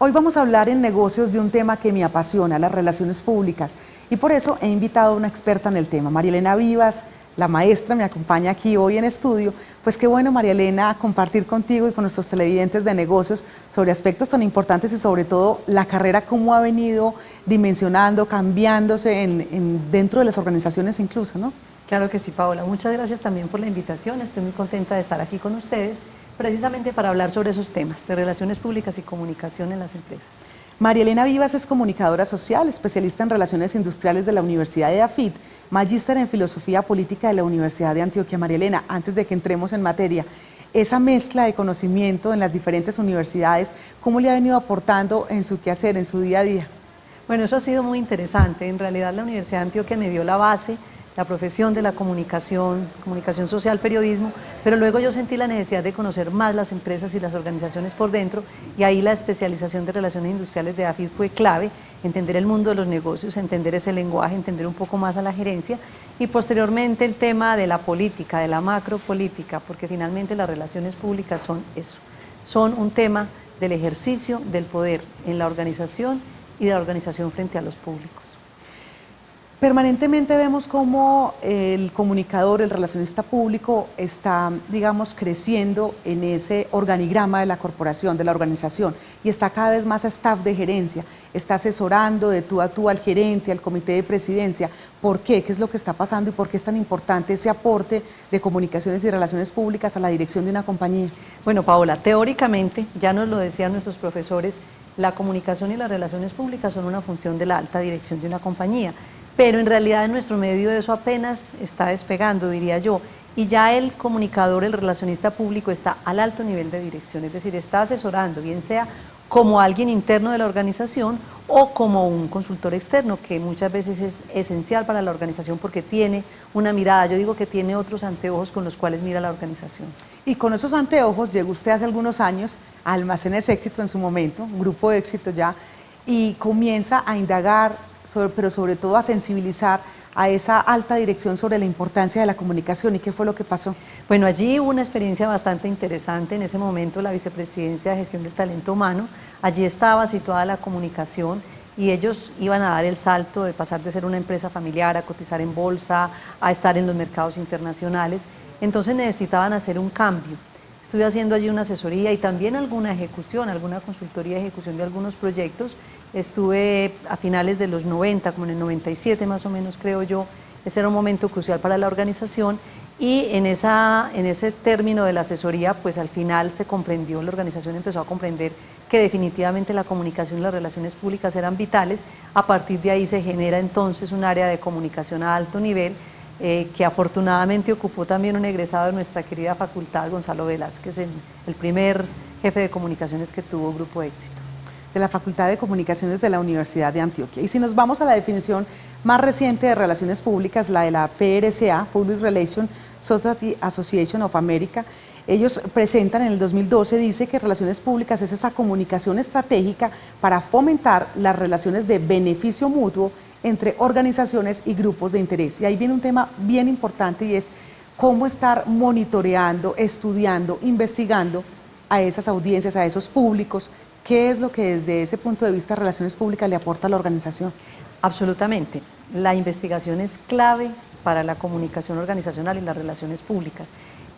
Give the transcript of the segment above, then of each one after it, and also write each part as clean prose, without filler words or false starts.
Hoy vamos a hablar en negocios de un tema que me apasiona, las relaciones públicas, y por eso he invitado a una experta en el tema, María Elena Vivas, la maestra, me acompaña aquí hoy en estudio. Pues qué bueno, María Elena, compartir contigo y con nuestros televidentes de negocios sobre aspectos tan importantes y sobre todo la carrera, cómo ha venido dimensionando, cambiándose dentro de las organizaciones incluso, ¿no? Claro que sí, Paola. Muchas gracias también por la invitación. Estoy muy contenta de estar aquí con ustedes, precisamente para hablar sobre esos temas de relaciones públicas y comunicación en las empresas. María Elena Vivas es comunicadora social, especialista en relaciones industriales de la Universidad de AFIT, magíster en filosofía política de la Universidad de Antioquia. María Elena, antes de que entremos en materia, esa mezcla de conocimiento en las diferentes universidades, ¿cómo le ha venido aportando en su quehacer, en su día a día? Bueno, eso ha sido muy interesante. En realidad la Universidad de Antioquia me dio la base, la profesión de la comunicación, comunicación social, periodismo, pero luego yo sentí la necesidad de conocer más las empresas y las organizaciones por dentro, y ahí la especialización de relaciones industriales de AFIT fue clave, entender el mundo de los negocios, entender ese lenguaje, entender un poco más a la gerencia, y posteriormente el tema de la política, de la macropolítica, porque finalmente las relaciones públicas son eso, son un tema del ejercicio del poder en la organización y de la organización frente a los públicos. Permanentemente vemos cómo el comunicador, el relacionista público está, digamos, creciendo en ese organigrama de la corporación, de la organización, y está cada vez más staff de gerencia, está asesorando de tú a tú al gerente, al comité de presidencia. ¿Por qué? ¿Qué es lo que está pasando y por qué es tan importante ese aporte de comunicaciones y relaciones públicas a la dirección de una compañía? Bueno, Paola, teóricamente, ya nos lo decían nuestros profesores, la comunicación y las relaciones públicas son una función de la alta dirección de una compañía, pero en realidad en nuestro medio eso apenas está despegando, diría yo, y ya el comunicador, el relacionista público está al alto nivel de dirección, es decir, está asesorando, bien sea como alguien interno de la organización o como un consultor externo, que muchas veces es esencial para la organización porque tiene una mirada, yo digo que tiene otros anteojos con los cuales mira la organización. Y con esos anteojos llegó usted hace algunos años a Almacenes Éxito en su momento, un grupo de éxito ya, y comienza a indagar, pero sobre todo a sensibilizar a esa alta dirección sobre la importancia de la comunicación. ¿Y qué fue lo que pasó? Bueno, allí hubo una experiencia bastante interesante. En ese momento la Vicepresidencia de Gestión del Talento Humano, allí estaba situada la comunicación, y ellos iban a dar el salto de pasar de ser una empresa familiar a cotizar en bolsa, a estar en los mercados internacionales. Entonces necesitaban hacer un cambio. Estuve haciendo allí una asesoría y también alguna ejecución, alguna consultoría de ejecución de algunos proyectos. Estuve a finales de los 90, como en el 97 más o menos, creo yo. Ese era un momento crucial para la organización, y en ese término de la asesoría, pues al final se comprendió, la organización empezó a comprender que definitivamente la comunicación y las relaciones públicas eran vitales. A partir de ahí se genera entonces un área de comunicación a alto nivel, que afortunadamente ocupó también un egresado de nuestra querida facultad, Gonzalo Velázquez, el primer jefe de comunicaciones que tuvo Grupo Éxito. De la Facultad de Comunicaciones de la Universidad de Antioquia. Y si nos vamos a la definición más reciente de relaciones públicas, la de la PRCA, Public Relations Society Association of America, ellos presentan en el 2012, dice que relaciones públicas es esa comunicación estratégica para fomentar las relaciones de beneficio mutuo entre organizaciones y grupos de interés. Y ahí viene un tema bien importante, y es cómo estar monitoreando, estudiando, investigando a esas audiencias, a esos públicos. ¿Qué es lo que desde ese punto de vista de relaciones públicas le aporta a la organización? Absolutamente. La investigación es clave para la comunicación organizacional y las relaciones públicas,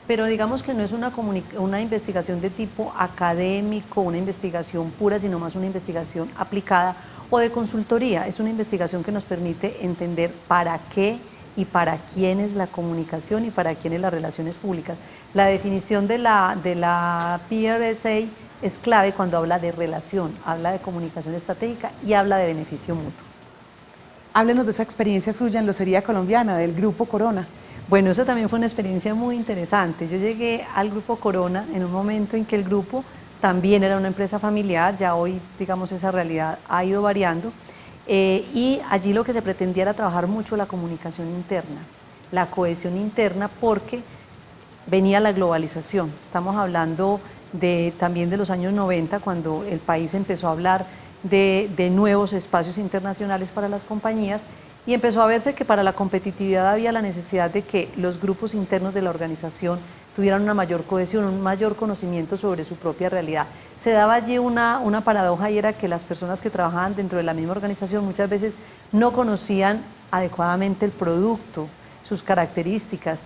pero digamos que no es una investigación de tipo académico, una investigación pura, sino más una investigación aplicada o de consultoría. Es una investigación que nos permite entender para qué y para quién es la comunicación y para quién es las relaciones públicas. La definición de la PRSA es clave cuando habla de relación, habla de comunicación estratégica y habla de beneficio mutuo. Háblenos de esa experiencia suya en Locería Colombiana, del Grupo Corona. Bueno, esa también fue una experiencia muy interesante. Yo llegué al Grupo Corona en un momento en que el grupo también era una empresa familiar, ya hoy, digamos, esa realidad ha ido variando, y allí lo que se pretendía era trabajar mucho la comunicación interna, la cohesión interna, porque venía la globalización. Estamos hablando también de los años 90, cuando el país empezó a hablar de nuevos espacios internacionales para las compañías, y empezó a verse que para la competitividad había la necesidad de que los grupos internos de la organización tuvieran una mayor cohesión, un mayor conocimiento sobre su propia realidad. Se daba allí una paradoja y era que las personas que trabajaban dentro de la misma organización muchas veces no conocían adecuadamente el producto, sus características,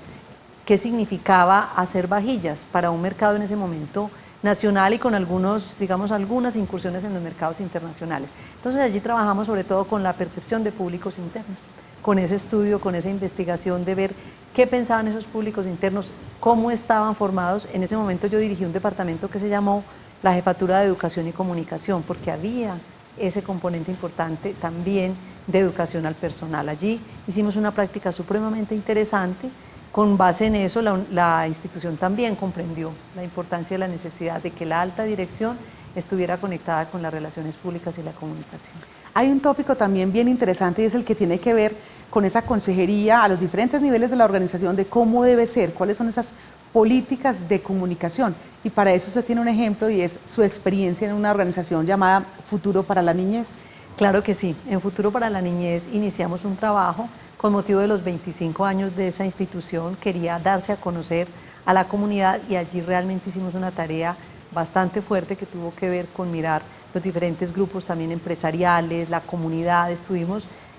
qué significaba hacer vajillas para un mercado en ese momento nacional y con algunos, digamos, algunas incursiones en los mercados internacionales. Entonces allí trabajamos sobre todo con la percepción de públicos internos, con ese estudio, con esa investigación de ver qué pensaban esos públicos internos, cómo estaban formados. En ese momento yo dirigí un departamento que se llamó la Jefatura de Educación y Comunicación, porque había ese componente importante también de educación al personal. Allí hicimos una práctica supremamente interesante. Con base en eso, la institución también comprendió la importancia y la necesidad de que la alta dirección estuviera conectada con las relaciones públicas y la comunicación. Hay un tópico también bien interesante y es el que tiene que ver con esa consejería a los diferentes niveles de la organización de cómo debe ser, cuáles son esas políticas de comunicación. Y para eso usted tiene un ejemplo y es su experiencia en una organización llamada Futuro para la Niñez. Claro que sí, en Futuro para la Niñez iniciamos un trabajo con motivo de los 25 años de esa institución, quería darse a conocer a la comunidad y allí realmente hicimos una tarea bastante fuerte que tuvo que ver con mirar los diferentes grupos también empresariales, la comunidad,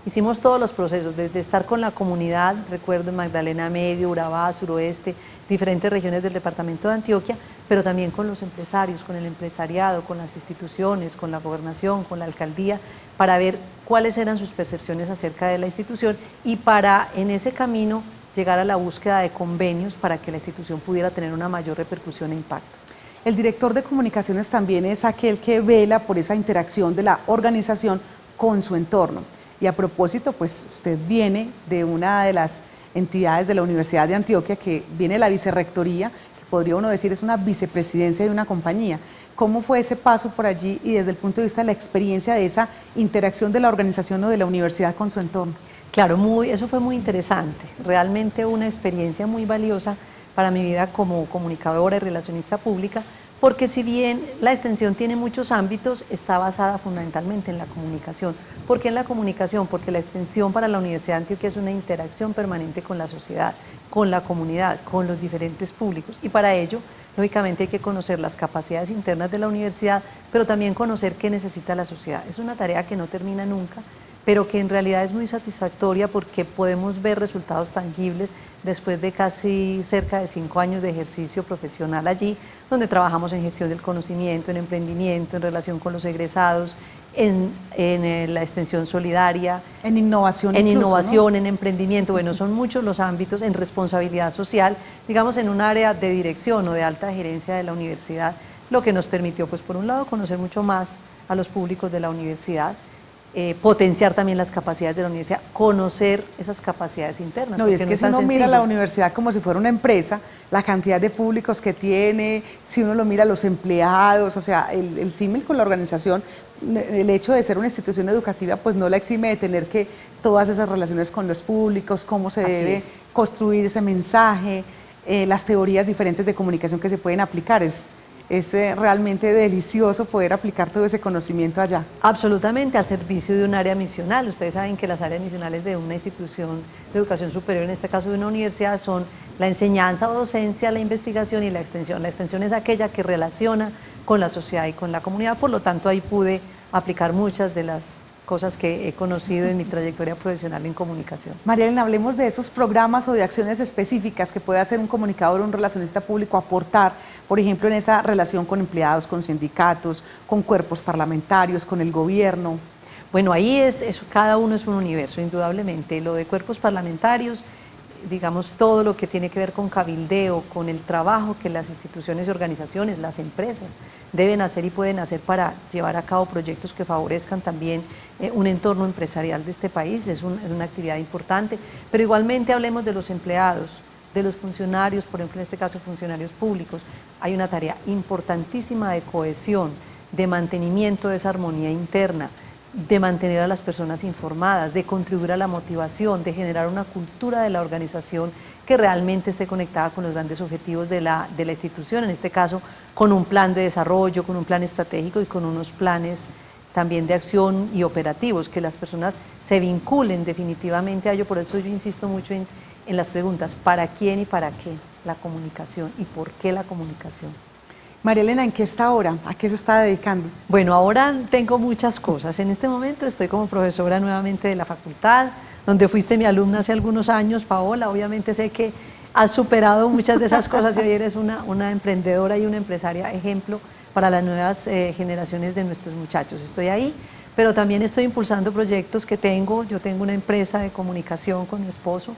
hicimos todos los procesos, desde estar con la comunidad, recuerdo en Magdalena Medio, Urabá, Suroeste, diferentes regiones del departamento de Antioquia, pero también con los empresarios, con el empresariado, con las instituciones, con la gobernación, con la alcaldía, para ver cuáles eran sus percepciones acerca de la institución y para en ese camino llegar a la búsqueda de convenios para que la institución pudiera tener una mayor repercusión e impacto. El director de comunicaciones también es aquel que vela por esa interacción de la organización con su entorno. Y a propósito, pues usted viene de una de las entidades de la Universidad de Antioquia, que viene de la vicerrectoría, que podría uno decir es una vicepresidencia de una compañía. ¿Cómo fue ese paso por allí y desde el punto de vista de la experiencia de esa interacción de la organización o de la universidad con su entorno? Claro, eso fue muy interesante, realmente una experiencia muy valiosa para mi vida como comunicadora y relacionista pública, porque si bien la extensión tiene muchos ámbitos, está basada fundamentalmente en la comunicación. ¿Por qué en la comunicación? Porque la extensión para la Universidad de Antioquia es una interacción permanente con la sociedad, con la comunidad, con los diferentes públicos, y para ello, lógicamente hay que conocer las capacidades internas de la universidad, pero también conocer qué necesita la sociedad. Es una tarea que no termina nunca, pero que en realidad es muy satisfactoria porque podemos ver resultados tangibles después de casi cerca de 5 años de ejercicio profesional allí, donde trabajamos en gestión del conocimiento, en emprendimiento, en relación con los egresados, en la extensión solidaria, en innovación, en incluso, innovación, ¿no? En emprendimiento, bueno, son muchos los ámbitos, en responsabilidad social, digamos en un área de dirección o de alta gerencia de la universidad, lo que nos permitió, pues por un lado, conocer mucho más a los públicos de la universidad, potenciar también las capacidades de la universidad, conocer esas capacidades internas. No, y es que si uno mira la universidad como si fuera una empresa, la cantidad de públicos que tiene, si uno lo mira los empleados, o sea, el símil con la organización, el hecho de ser una institución educativa, pues no la exime de tener que todas esas relaciones con los públicos, cómo se debe construir ese mensaje, las teorías diferentes de comunicación que se pueden aplicar. Es realmente delicioso poder aplicar todo ese conocimiento allá. Absolutamente, al servicio de un área misional. Ustedes saben que las áreas misionales de una institución de educación superior, en este caso de una universidad, son la enseñanza o docencia, la investigación y la extensión. La extensión es aquella que relaciona con la sociedad y con la comunidad, por lo tanto ahí pude aplicar muchas de las cosas que he conocido en mi trayectoria profesional en comunicación. María Elena, hablemos de esos programas o de acciones específicas que puede hacer un comunicador o un relacionista público, aportar, por ejemplo, en esa relación con empleados, con sindicatos, con cuerpos parlamentarios, con el gobierno. Bueno, ahí cada uno es un universo, indudablemente. Lo de cuerpos parlamentarios, digamos, todo lo que tiene que ver con cabildeo, con el trabajo que las instituciones y organizaciones, las empresas deben hacer y pueden hacer para llevar a cabo proyectos que favorezcan también un entorno empresarial de este país, es una actividad importante, pero igualmente hablemos de los empleados, de los funcionarios, por ejemplo en este caso funcionarios públicos, hay una tarea importantísima de cohesión, de mantenimiento de esa armonía interna, de mantener a las personas informadas, de contribuir a la motivación, de generar una cultura de la organización que realmente esté conectada con los grandes objetivos de la institución, en este caso con un plan de desarrollo, con un plan estratégico y con unos planes también de acción y operativos, que las personas se vinculen definitivamente a ello. Por eso yo insisto mucho en las preguntas, ¿para quién y para qué la comunicación y por qué la comunicación? María Elena, ¿en qué está ahora? ¿A qué se está dedicando? Bueno, ahora tengo muchas cosas. En este momento estoy como profesora nuevamente de la facultad, donde fuiste mi alumna hace algunos años, Paola. Obviamente sé que has superado muchas de esas cosas y hoy eres una emprendedora y una empresaria ejemplo para las nuevas generaciones de nuestros muchachos. Estoy ahí, pero también estoy impulsando proyectos que tengo. Yo tengo una empresa de comunicación con mi esposo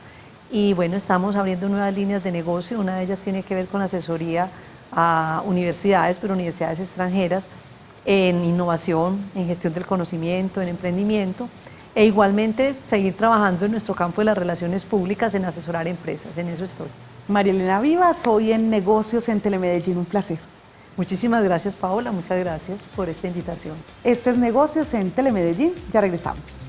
y bueno, estamos abriendo nuevas líneas de negocio. Una de ellas tiene que ver con asesoría a universidades, pero universidades extranjeras, en innovación, en gestión del conocimiento, en emprendimiento, e igualmente seguir trabajando en nuestro campo de las relaciones públicas, en asesorar empresas, en eso estoy. María Elena Vivas, hoy en Negocios en Telemedellín, un placer. Muchísimas gracias, Paola, muchas gracias por esta invitación. Este es Negocios en Telemedellín, ya regresamos.